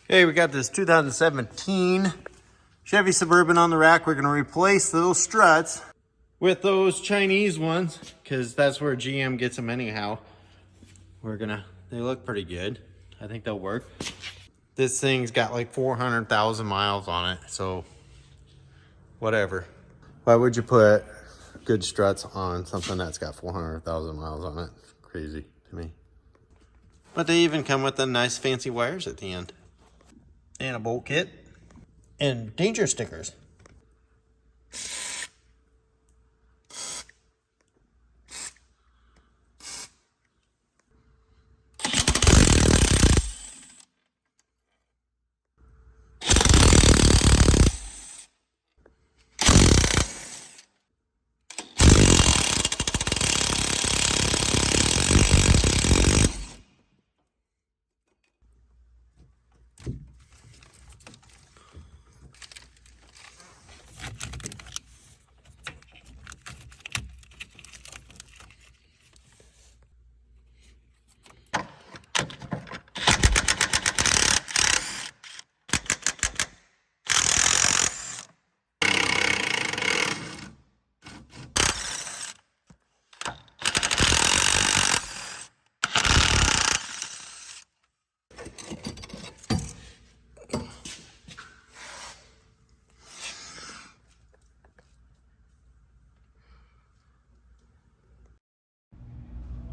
Okay, we got this 2017 Chevy Suburban on the rack. We're going to replace those struts with those Chinese ones because that's where GM gets them anyhow. They look pretty good. I think they'll work. This thing's got like 400,000 miles on it, so whatever. Why would you put good struts on something that's got 400,000 miles on it? It's crazy to me. But they even come with the nice fancy wires at the end. And a bolt kit. And danger stickers.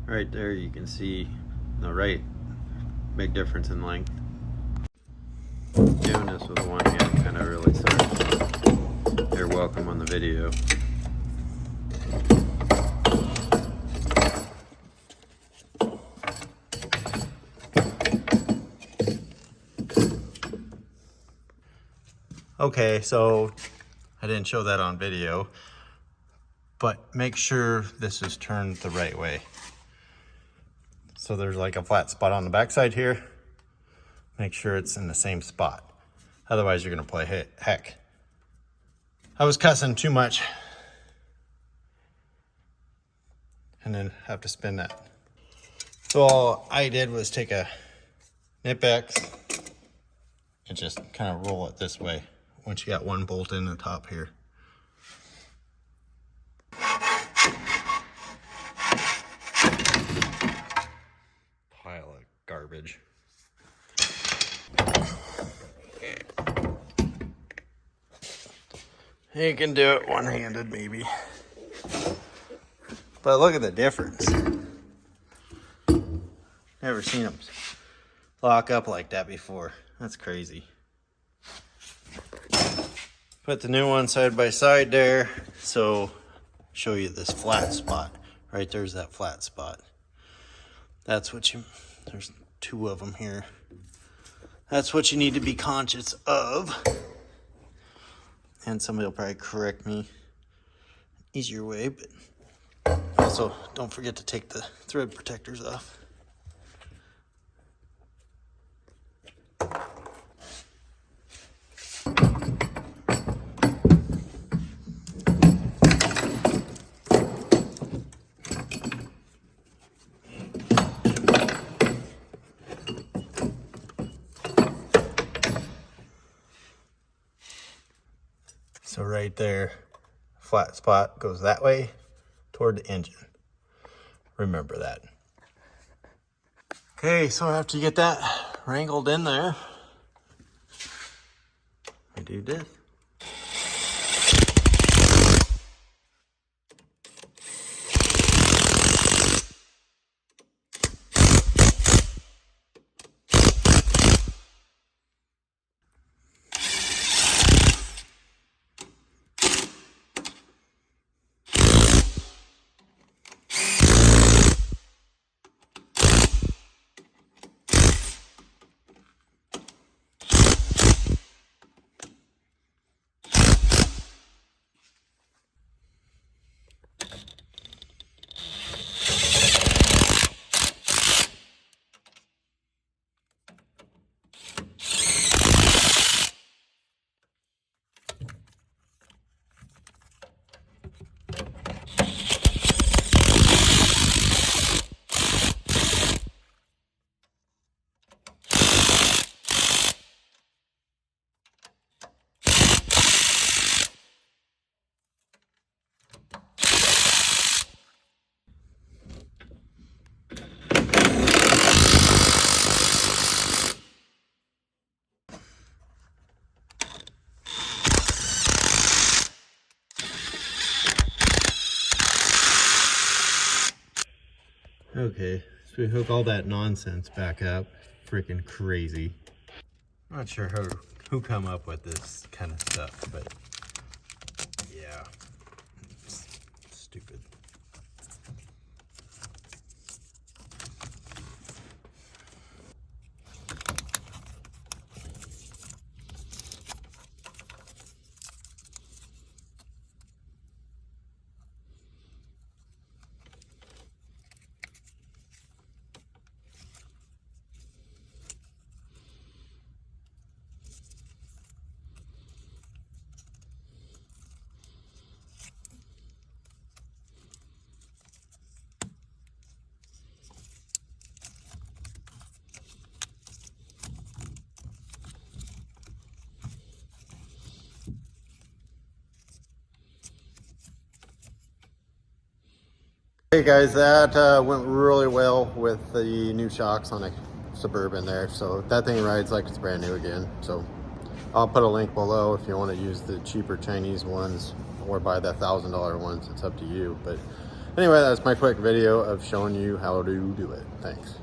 Right there you can see the right big difference in length. Doing this with one hand kind of really sucks. You're welcome on the video. Okay, so I didn't show that on video, but make sure this is turned the right way. So there's like a flat spot on the backside here. Make sure it's in the same spot. Otherwise you're gonna play heck. I was cussing too much and then have to spin that. So all I did was take a Nip-X and just kind of roll it this way once you got one bolt in the top here. Pile of garbage. You can do it one-handed maybe. But look at the difference. Never seen them lock up like that before. That's crazy. Put the new one side by side there. So show you this flat spot. Right there's that flat spot. That's what there's two of them here. That's what you need to be conscious of. And somebody will probably correct me easier way, but also don't forget to take the thread protectors off. So right there, flat spot goes that way toward the engine. Remember that. Okay, so after you get that wrangled in there, I do this. Okay, so we hook all that nonsense back up. Freaking crazy. I'm not sure who come up with this kind of stuff, but yeah, it's stupid. Hey guys, that went really well with the new shocks on a Suburban there. So that thing rides like it's brand new again. So I'll put a link below if you want to use the cheaper Chinese ones or buy the $1,000 ones. It's up to you. But anyway, that's my quick video of showing you how to do it. Thanks.